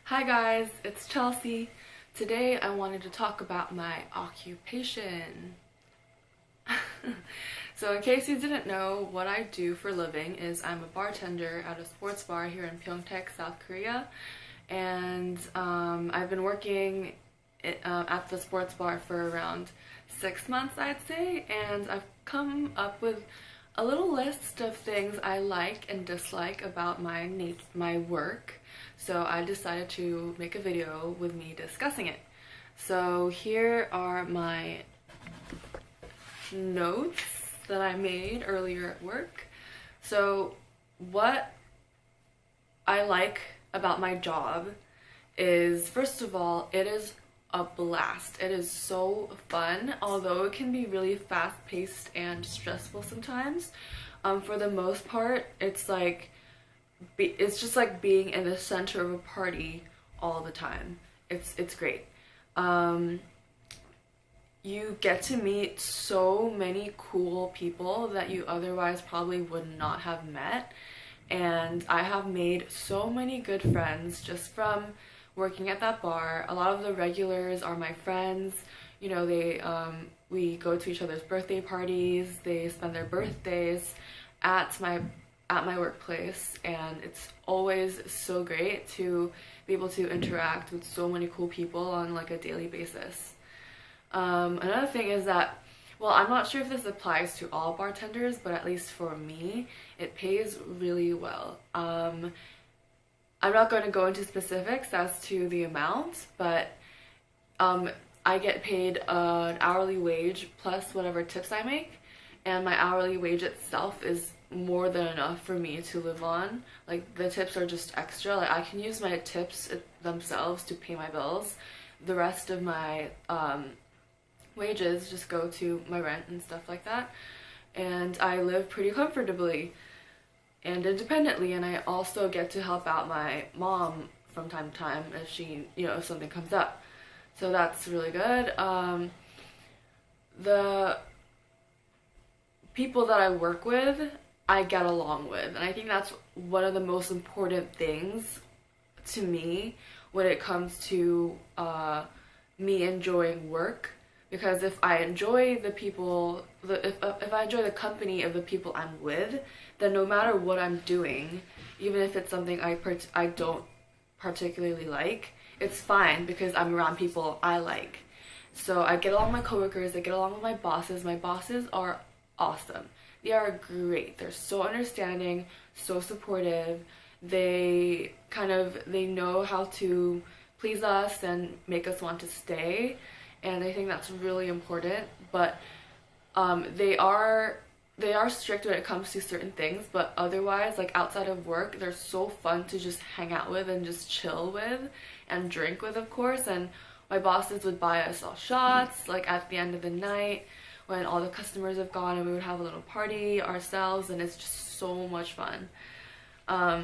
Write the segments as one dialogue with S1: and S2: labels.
S1: Hi guys, it's Chelsea. Today I wanted to talk about my occupation. So in case you didn't know, what I do for a living is I'm a bartender at a sports bar here in Pyeongtaek, South Korea. And I've been working at the sports bar for around 6 months, I'd say, and I've come up with a little list of things I like and dislike about my work. So I decided to make a video with me discussing it. So here are my notes that I made earlier at work. So what I like about my job is, first of all, it is a blast. It is so fun, although it can be really fast-paced and stressful sometimes. For the most part, it's just like being in the center of a party all the time. It's great. You get to meet so many cool people that you otherwise probably would not have met. And I have made so many good friends just from working at that bar. A lot of the regulars are my friends. You know, we go to each other's birthday parties. They spend their birthdays at my workplace, and it's always so great to be able to interact with so many cool people on like a daily basis. Another thing is that, well, I'm not sure if this applies to all bartenders, but at least for me, it pays really well. I'm not going to go into specifics as to the amount, but I get paid an hourly wage plus whatever tips I make, and my hourly wage itself is more than enough for me to live on. Like, the tips are just extra. Like, I can use my tips themselves to pay my bills. The rest of my wages just go to my rent and stuff like that, and I live pretty comfortably and independently, and I also get to help out my mom from time to time if if something comes up. So that's really good. The people that I work with, I get along with, and I think that's one of the most important things to me when it comes to me enjoying work. Because if I enjoy the people, if I enjoy the company of the people I'm with, then no matter what I'm doing, even if it's something I don't particularly like, it's fine because I'm around people I like. So I get along with my coworkers, I get along with my bosses. My bosses are awesome. They are great. They're so understanding, so supportive. They know how to please us and make us want to stay. And I think that's really important, but they are strict when it comes to certain things, but otherwise, like outside of work, they're so fun to just hang out with and just chill with and drink with, of course. And my bosses would buy us all shots, like at the end of the night when all the customers have gone, and we would have a little party ourselves, and it's just so much fun. A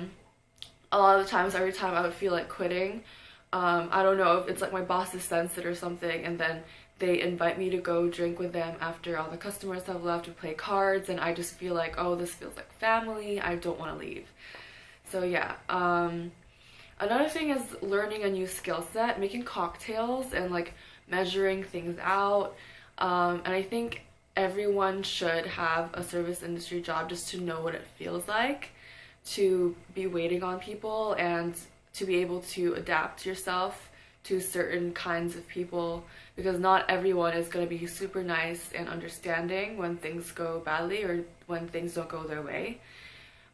S1: lot of the times, every time I would feel like quitting, I don't know if it's like my bosses sense it or something, and then they invite me to go drink with them after all the customers have left to play cards, and I just feel like, oh, this feels like family. I don't want to leave. So yeah. Another thing is learning a new skill set, making cocktails and like measuring things out. And I think everyone should have a service industry job just to know what it feels like to be waiting on people and to be able to adapt yourself to certain kinds of people, because not everyone is going to be super nice and understanding when things go badly or when things don't go their way.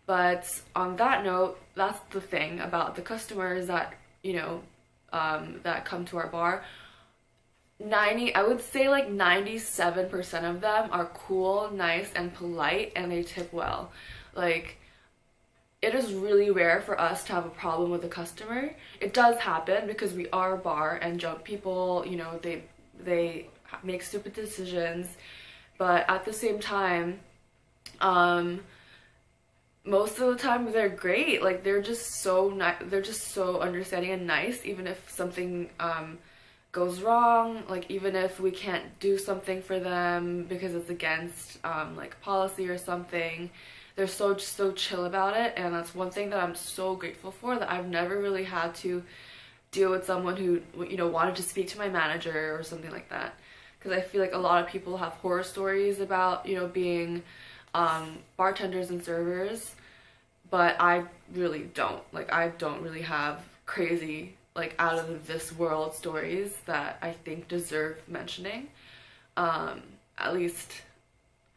S1: But on that note, that's the thing about the customers that, that come to our bar. I would say like 97% of them are cool, nice, and polite, and they tip well. Like, it is really rare for us to have a problem with a customer. It does happen because we are a bar, and junk people, they make stupid decisions. But at the same time, most of the time they're great. Like, they're just so they're just so understanding and nice, even if something goes wrong, like even if we can't do something for them because it's against like policy or something. They're so chill about it, and that's one thing that I'm so grateful for, that I've never really had to deal with someone who, you know, wanted to speak to my manager or something like that. Because I feel like a lot of people have horror stories about, you know, being bartenders and servers, but I really don't. Like, I don't really have crazy, like, out of this world stories that I think deserve mentioning, at least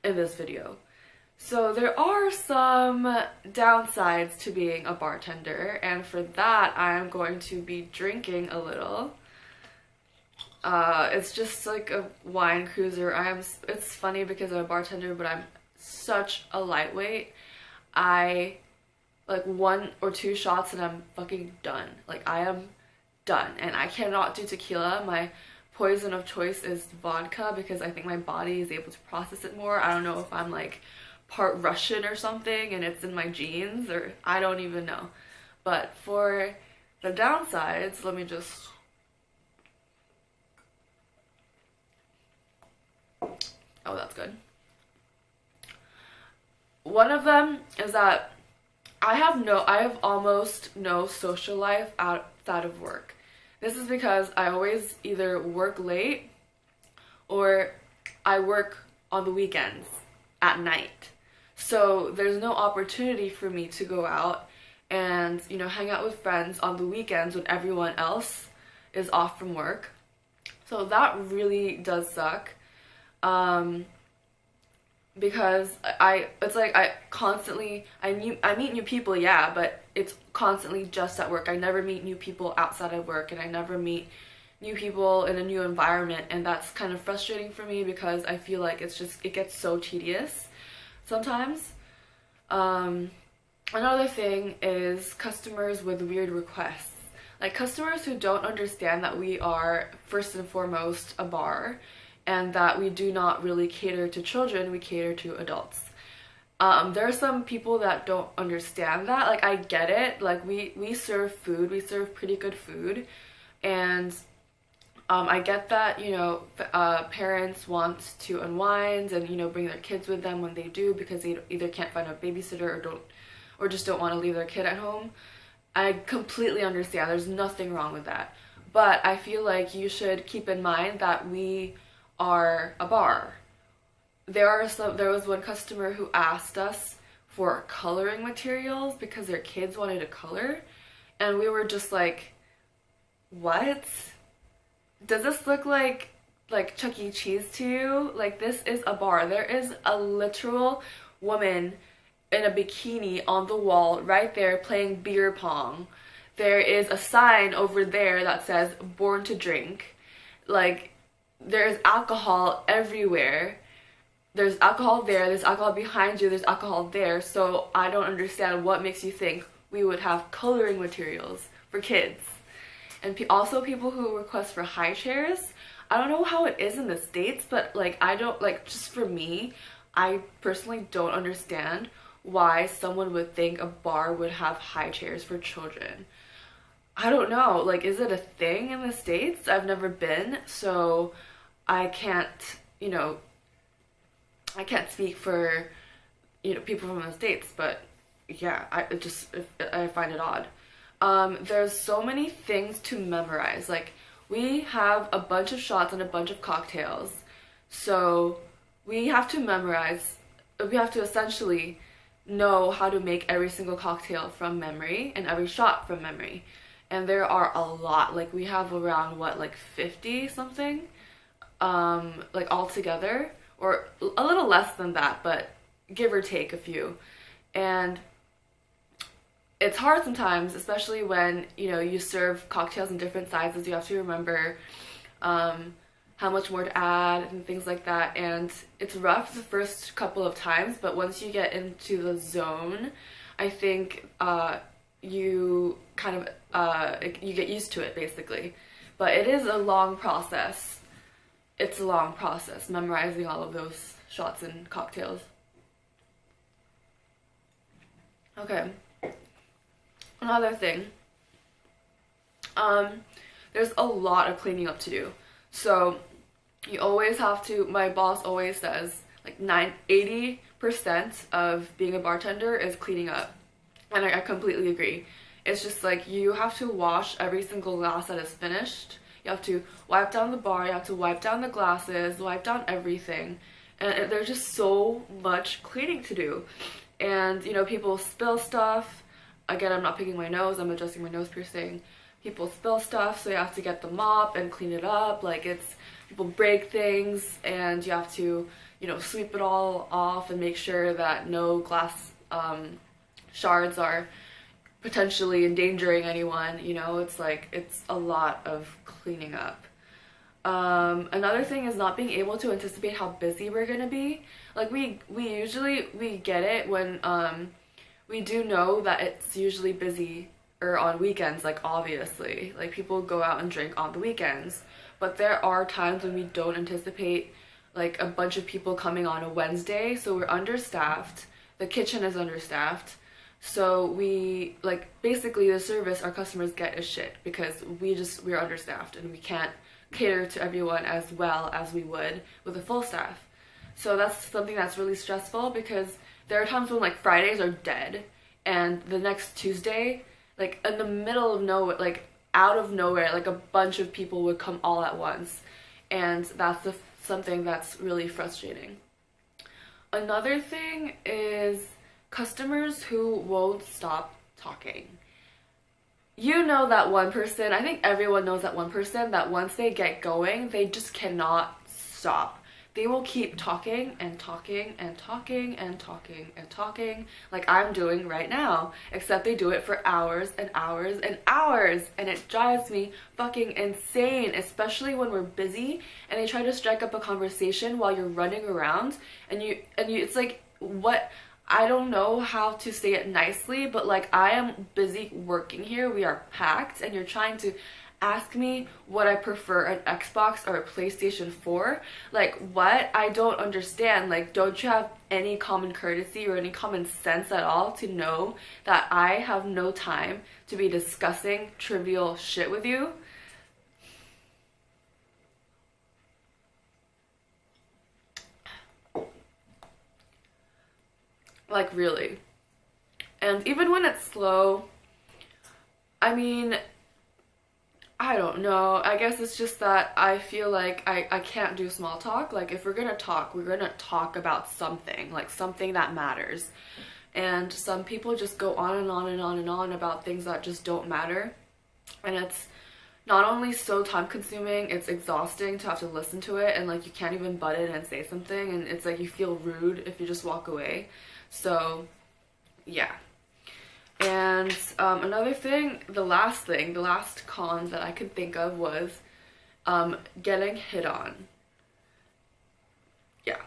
S1: in this video. So there are some downsides to being a bartender, and for that I am going to be drinking a little. It's just like a wine cruiser. It's funny because I'm a bartender, but I'm such a lightweight. I like 1 or 2 shots and I'm fucking done. Like, I am done, and I cannot do tequila. My poison of choice is vodka because I think my body is able to process it more. I don't know if I'm like part Russian or something and it's in my genes, or I don't even know. But for the downsides, let me just... Oh, that's good. One of them is that I have almost no social life outside of work. This is because I always either work late or I work on the weekends at night. So there's no opportunity for me to go out and, you know, hang out with friends on the weekends when everyone else is off from work. So that really does suck. Because it's like I meet new people, yeah, but it's constantly just at work. I never meet new people outside of work, and I never meet new people in a new environment, and that's kind of frustrating for me because I feel like it gets so tedious sometimes. Another thing is customers with weird requests. Like, customers who don't understand that we are first and foremost a bar, and that we do not really cater to children, we cater to adults. There are some people that don't understand that. Like, I get it. Like, we serve food, we serve pretty good food, and I get that, you know, parents want to unwind and, you know, bring their kids with them when they do because they either can't find a babysitter or just don't want to leave their kid at home. I completely understand. There's nothing wrong with that. But I feel like you should keep in mind that we are a bar. There was one customer who asked us for coloring materials because their kids wanted to color, and we were just like, what? Does this look like Chuck E. Cheese to you? Like, this is a bar. There is a literal woman in a bikini on the wall right there playing beer pong. There is a sign over there that says "Born to Drink." Like, there's alcohol everywhere. There's alcohol there, there's alcohol behind you, there's alcohol there. So I don't understand what makes you think we would have coloring materials for kids. And also people who request for high chairs. I don't know how it is in the States, but like, I don't, like, just for me, I personally don't understand why someone would think a bar would have high chairs for children. I don't know, like, is it a thing in the States? I've never been, so I can't, you know, I can't speak for, you know, people from the States, but yeah, I find it odd. There's so many things to memorize. Like, we have a bunch of shots and a bunch of cocktails, so we have to memorize, we have to essentially know how to make every single cocktail from memory and every shot from memory. And there are a lot. Like, we have around, what, like 50 something? Like, all together, or a little less than that, but give or take a few. And it's hard sometimes, especially when, you know, you serve cocktails in different sizes. You have to remember how much more to add and things like that. And it's rough the first couple of times, but once you get into the zone, I think you kind of you get used to it, basically. But it is a long process. It's a long process memorizing all of those shots and cocktails. Okay, another thing, there's a lot of cleaning up to do. So you always have to, my boss always says, like 80% of being a bartender is cleaning up. And I completely agree. It's just like you have to wash every single glass that is finished. You have to wipe down the bar, you have to wipe down the glasses, wipe down everything. And there's just so much cleaning to do. And, you know, people spill stuff. Again, I'm not picking my nose, I'm adjusting my nose piercing. People spill stuff, so you have to get the mop and clean it up. Like, it's, people break things, and you have to, you know, sweep it all off and make sure that no glass shards are potentially endangering anyone. You know, it's like, it's a lot of cleaning up. Another thing is not being able to anticipate how busy we're gonna be. Like, we usually get it when we do know that it's usually busy or on weekends, like, obviously. Like, people go out and drink on the weekends. But there are times when we don't anticipate, like, a bunch of people coming on a Wednesday, so we're understaffed. The kitchen is understaffed. So we, like, basically the service our customers get is shit because we're understaffed and we can't cater to everyone as well as we would with a full staff. So that's something that's really stressful because there are times when, like, Fridays are dead and the next Tuesday, like, in the middle of nowhere, like, out of nowhere, like, a bunch of people would come all at once. And that's something that's really frustrating. Another thing is customers who won't stop talking. You know that one person, I think everyone knows that one person that once they get going, they just cannot stop. They will keep talking and talking and talking and talking and talking like I'm doing right now, except they do it for hours and hours and hours, and it drives me fucking insane, especially when we're busy and they try to strike up a conversation while you're running around and you it's like, what, I don't know how to say it nicely, but like, I am busy working here, we are packed, and you're trying to ask me what I prefer, an Xbox or a PlayStation 4? Like, what? I don't understand. Like, don't you have any common courtesy or any common sense at all to know that I have no time to be discussing trivial shit with you? Like, really. And even when it's slow, I mean, I don't know. I guess it's just that I feel like I can't do small talk. Like, if we're gonna talk, we're gonna talk about something, like something that matters. And some people just go on and on and on and on about things that just don't matter. And it's not only so time consuming, it's exhausting to have to listen to it, and like, you can't even butt in and say something, and it's like you feel rude if you just walk away. So, yeah. And another thing, the last con that I could think of was getting hit on. Yeah,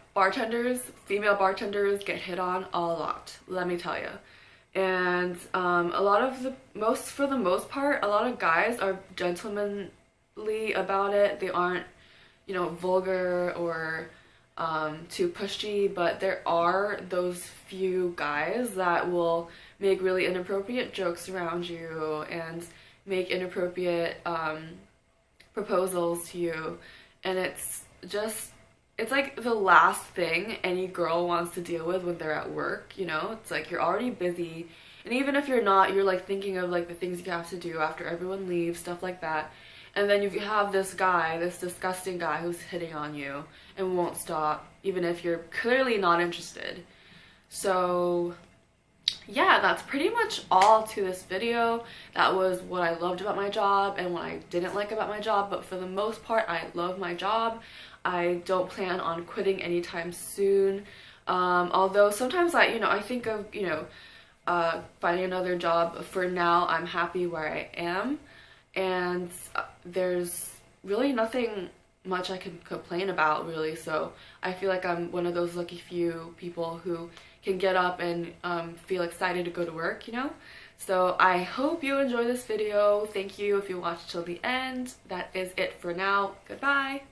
S1: female bartenders get hit on a lot, let me tell you. And for the most part, a lot of guys are gentlemanly about it. They aren't, you know, vulgar or too pushy, but there are those few guys that will make really inappropriate jokes around you and make inappropriate proposals to you, and it's like the last thing any girl wants to deal with when they're at work, you know? It's like, you're already busy, and even if you're not, you're like thinking of like the things you have to do after everyone leaves, stuff like that. And then you have this guy, this disgusting guy who's hitting on you and won't stop, even if you're clearly not interested. So yeah, that's pretty much all to this video. That was what I loved about my job and what I didn't like about my job, but for the most part, I love my job. I don't plan on quitting anytime soon. Although sometimes I think of, finding another job. For now, I'm happy where I am, and there's really nothing much I can complain about, really. So I feel like I'm one of those lucky few people who can get up and feel excited to go to work, you know? So I hope you enjoy this video. Thank you if you watched till the end. That is it for now. Goodbye.